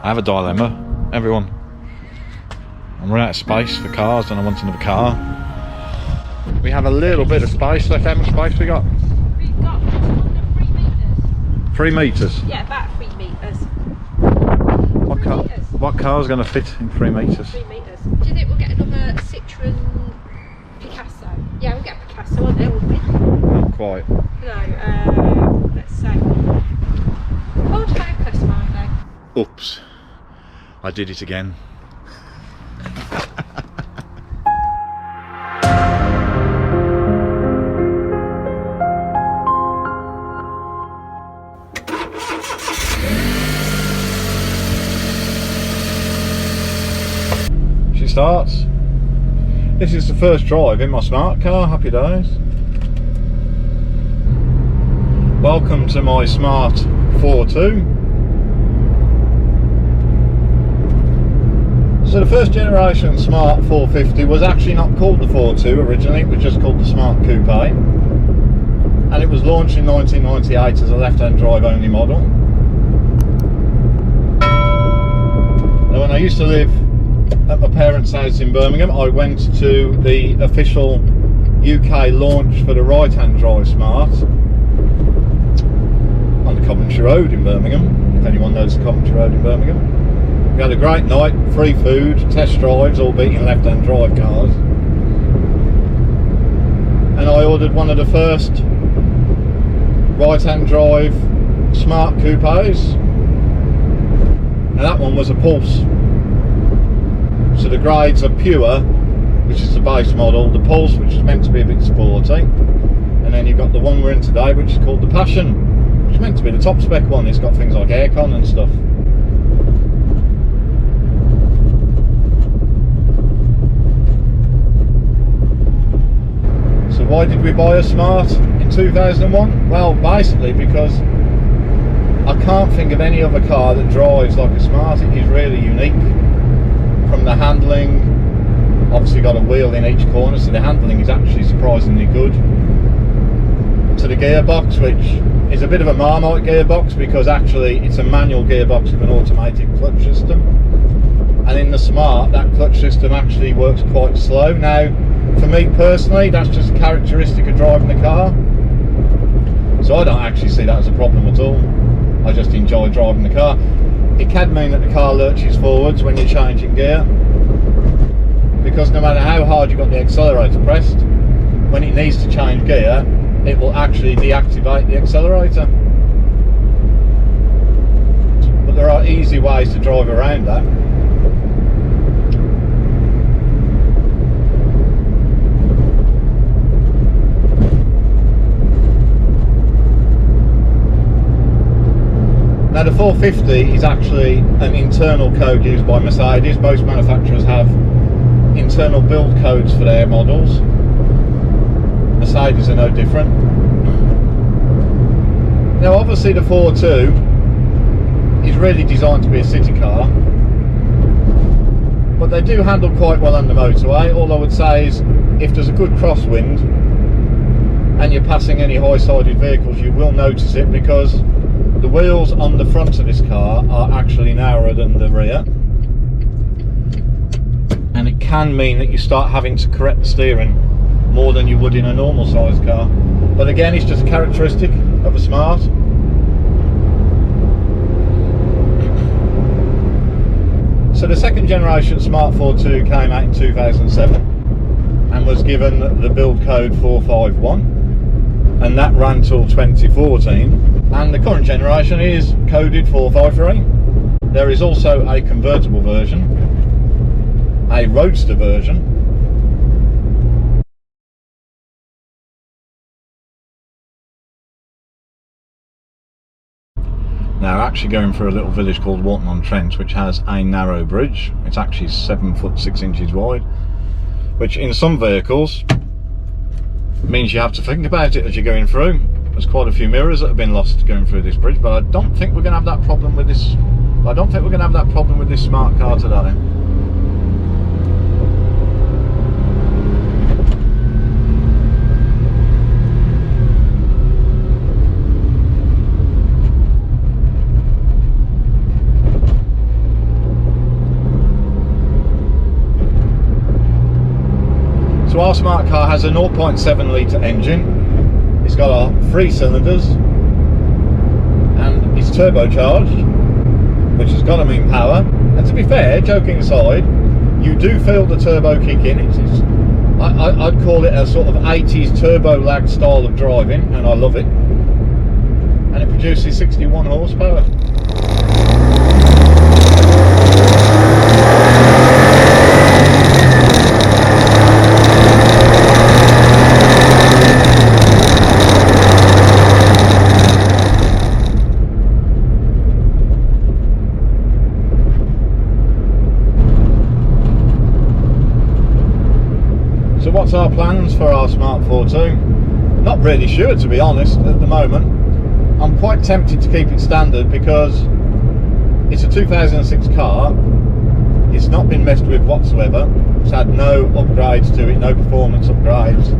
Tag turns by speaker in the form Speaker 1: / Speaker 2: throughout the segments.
Speaker 1: I have a dilemma, everyone. I'm running out of space for cars and I want another car. We have a little bit of space left. How much space we got?
Speaker 2: We've got just under 3 metres.
Speaker 1: 3 metres?
Speaker 2: Yeah, about 3 metres.
Speaker 1: What car's going to fit in 3 metres?
Speaker 2: 3 metres. Do you think we'll get another Citroen Picasso? Yeah, we'll get a Picasso on there, won't we?
Speaker 1: Not quite.
Speaker 2: No, let's say Ford Focus, maybe.
Speaker 1: Oops. I did it again. She starts. This is the first drive in my smart car. Happy days. Welcome to my Smart ForTwo. So the first generation Smart 450 was actually not called the ForTwo originally, it was just called the Smart Coupe. And it was launched in 1998 as a left-hand drive only model. Now when I used to live at my parents' house in Birmingham, I went to the official UK launch for the right-hand drive Smart on the Coventry Road in Birmingham, if anyone knows the Coventry Road in Birmingham. We had a great night, free food, test drives, albeit in left-hand drive cars. And I ordered one of the first right-hand drive Smart Coupes. And that one was a Pulse. So the grades are Pure, which is the base model, the Pulse, which is meant to be a bit sporty. And then you've got the one we're in today, which is called the Passion, which is meant to be the top spec one. It's got things like aircon and stuff. Why did we buy a Smart in 2001? Well, basically because I can't think of any other car that drives like a Smart. It is really unique. From the handling, obviously got a wheel in each corner, so the handling is actually surprisingly good. To the gearbox, which is a bit of a Marmite gearbox because actually it's a manual gearbox with an automated clutch system. And in the Smart, that clutch system actually works quite slow. Now, for me personally, that's just a characteristic of driving the car. So I don't actually see that as a problem at all. I just enjoy driving the car. It can mean that the car lurches forwards when you're changing gear, because no matter how hard you've got the accelerator pressed, when it needs to change gear, it will actually deactivate the accelerator. But there are easy ways to drive around that. Now the 450 is actually an internal code used by Mercedes. Most manufacturers have internal build codes for their models. Mercedes are no different. Now obviously the ForTwo is really designed to be a city car, but they do handle quite well on the motorway. All I would say is if there's a good crosswind and you're passing any high-sided vehicles, you will notice it, because the wheels on the front of this car are actually narrower than the rear, and it can mean that you start having to correct the steering more than you would in a normal size car. But again, it's just a characteristic of a Smart. So the second generation Smart ForTwo came out in 2007 and was given the build code 451, and that ran till 2014. And the current generation is coded 453. There is also a convertible version, a roadster version, now actually going through a little village called Walton-on-Trent, which has a narrow bridge. It's actually 7 foot 6 inches wide, which in some vehicles means you have to think about it as you're going through. There's quite a few mirrors that have been lost going through this bridge, but I don't think we're going to have that problem with this. I don't think we're going to have that problem with this Smart car today. smart car has a 0.7 litre engine. It's got 3 cylinders and it's turbocharged, which has got to mean power. And to be fair, joking aside, you do feel the turbo kick in. I'd call it a sort of 80s turbo lag style of driving, and I love it. And it produces 61 horsepower. So what's our plans for our Smart ForTwo? Not really sure, to be honest, at the moment. I'm quite tempted to keep it standard because it's a 2006 car. It's not been messed with whatsoever. It's had no upgrades to it, no performance upgrades.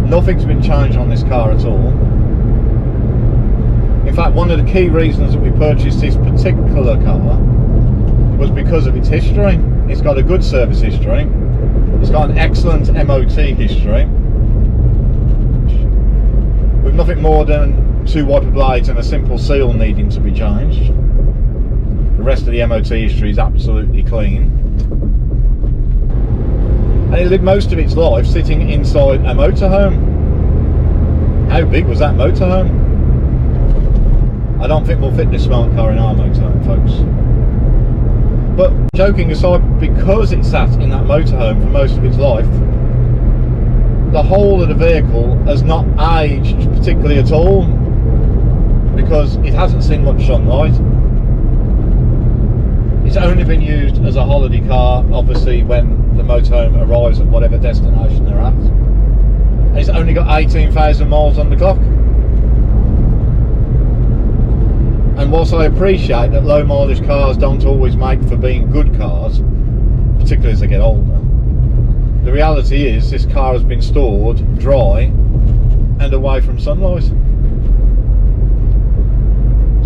Speaker 1: Nothing's been changed on this car at all. In fact, one of the key reasons that we purchased this particular car was because of its history. It's got a good service history. It's got an excellent MOT history, with nothing more than 2 wiper blades and a simple seal needing to be changed. The rest of the MOT history is absolutely clean. And it lived most of its life sitting inside a motorhome. How big was that motorhome? I don't think we'll fit this smart car in our motorhome, folks. But joking aside, because it sat in that motorhome for most of its life, the whole of the vehicle has not aged particularly at all, because it hasn't seen much sunlight. It's only been used as a holiday car, obviously, when the motorhome arrives at whatever destination they're at. And it's only got 18,000 miles on the clock. And whilst I appreciate that low mileage cars don't always make for being good cars, particularly as they get older, the reality is this car has been stored dry and away from sunlight.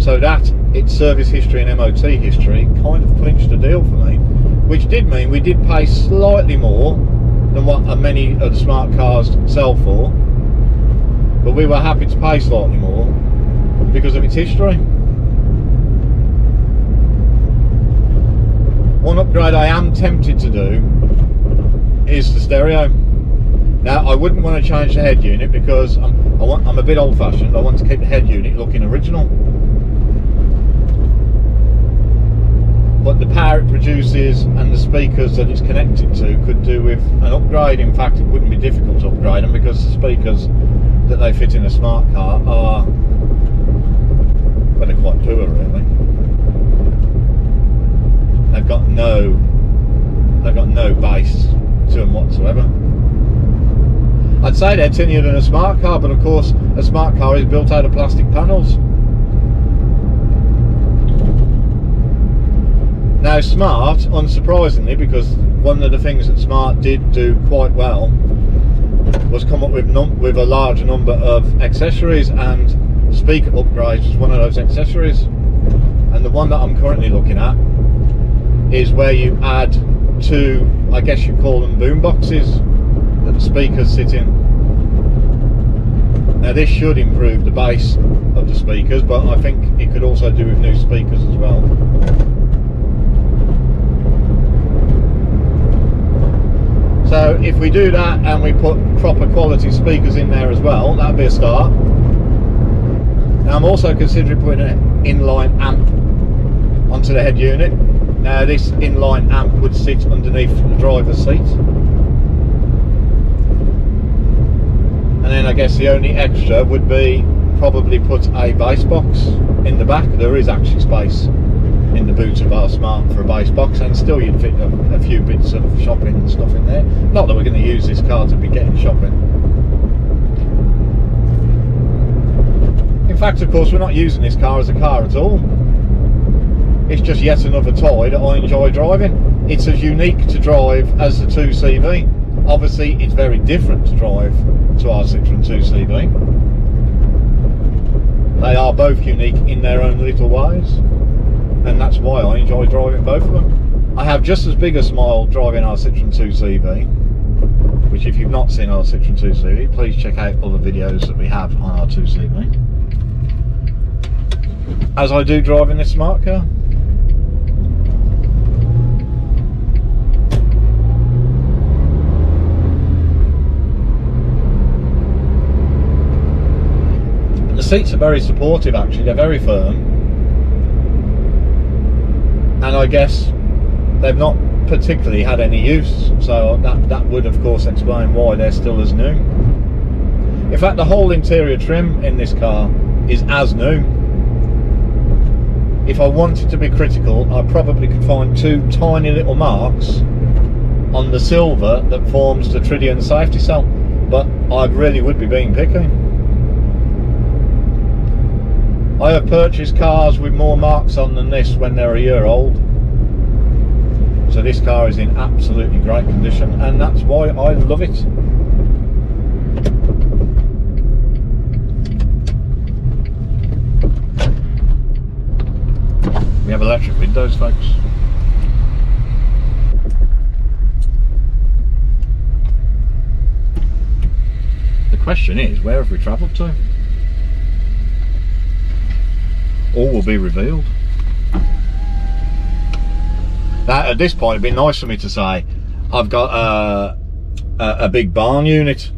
Speaker 1: So that, its service history and MOT history, kind of clinched the deal for me, which did mean we did pay slightly more than what many of the smart cars sell for, but we were happy to pay slightly more because of its history. One upgrade I am tempted to do is the stereo. Now, I wouldn't want to change the head unit because I'm a bit old-fashioned. I want to keep the head unit looking original. But the power it produces and the speakers that it's connected to could do with an upgrade. In fact, it wouldn't be difficult to upgrade them because the speakers that they fit in a smart car are, well, they're quite poor, really. They've got no bass to them whatsoever. I'd say they're tinier than a smart car, but of course a smart car is built out of plastic panels. Now Smart, unsurprisingly, because one of the things that Smart did do quite well was come up with a large number of accessories, and speaker upgrades was one of those accessories. And the one that I'm currently looking at is where you add 2, I guess you call them boom boxes, that the speakers sit in. Now this should improve the bass of the speakers, but I think it could also do with new speakers as well. So if we do that and we put proper quality speakers in there as well, that'd be a start. Now I'm also considering putting an inline amp onto the head unit. Now this inline amp would sit underneath the driver's seat. And then I guess the only extra would be probably put a bass box in the back. There is actually space in the boot of our Smart for a bass box, and still you'd fit a few bits of shopping and stuff in there. Not that we're going to use this car to be getting shopping. In fact, of course, we're not using this car as a car at all. It's just yet another toy that I enjoy driving. It's as unique to drive as the 2CV. Obviously, it's very different to drive to our Citroen 2CV. They are both unique in their own little ways, and that's why I enjoy driving both of them. I have just as big a smile driving our Citroen 2CV, which if you've not seen our Citroen 2CV, please check out other videos that we have on our 2CV. As I do driving this smart car. The seats are very supportive actually, they're very firm. And I guess they've not particularly had any use, so that would of course explain why they're still as new. In fact, the whole interior trim in this car is as new. If I wanted to be critical, I probably could find two tiny little marks on the silver that forms the tritium safety cell, but I really would be being picky. I have purchased cars with more marks on than this when they're a year old. So this car is in absolutely great condition, and that's why I love it. We have electric windows, folks. The question is, where have we travelled to? All will be revealed. That, at this point, it'd be nice for me to say I've got a big barn unit,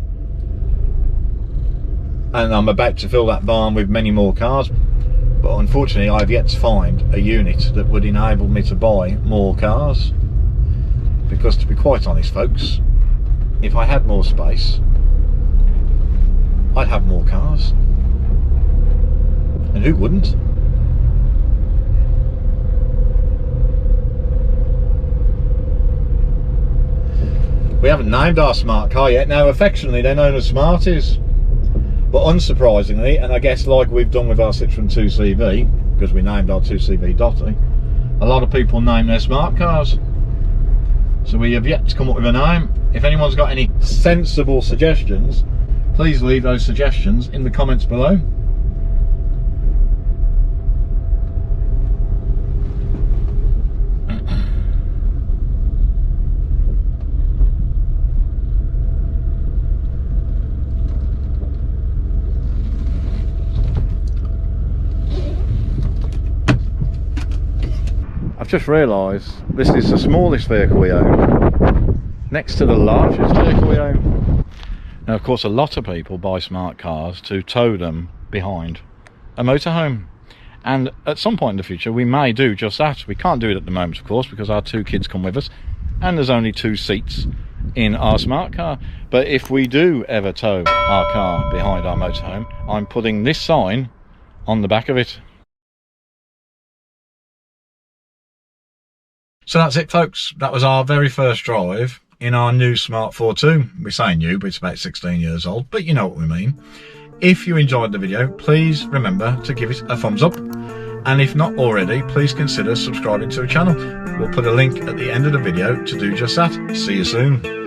Speaker 1: and I'm about to fill that barn with many more cars, but unfortunately I've yet to find a unit that would enable me to buy more cars, because to be quite honest folks, if I had more space I'd have more cars, and who wouldn't? We haven't named our smart car yet. Now affectionately they're known as Smarties, but unsurprisingly, and I guess like we've done with our Citroen 2CV, because we named our 2CV Dotty, a lot of people name their smart cars. So we have yet to come up with a name. If anyone's got any sensible suggestions, please leave those suggestions in the comments below. I've just realised this is the smallest vehicle we own, next to the largest vehicle we own. Now of course a lot of people buy smart cars to tow them behind a motorhome, and at some point in the future we may do just that. We can't do it at the moment of course because our two kids come with us and there's only 2 seats in our smart car, but if we do ever tow our car behind our motorhome, I'm putting this sign on the back of it. So that's it folks, that was our very first drive in our new Smart ForTwo. We say new, but it's about 16 years old, but you know what we mean. If you enjoyed the video, please remember to give it a thumbs up, and if not already, please consider subscribing to the channel. We'll put a link at the end of the video to do just that. See you soon.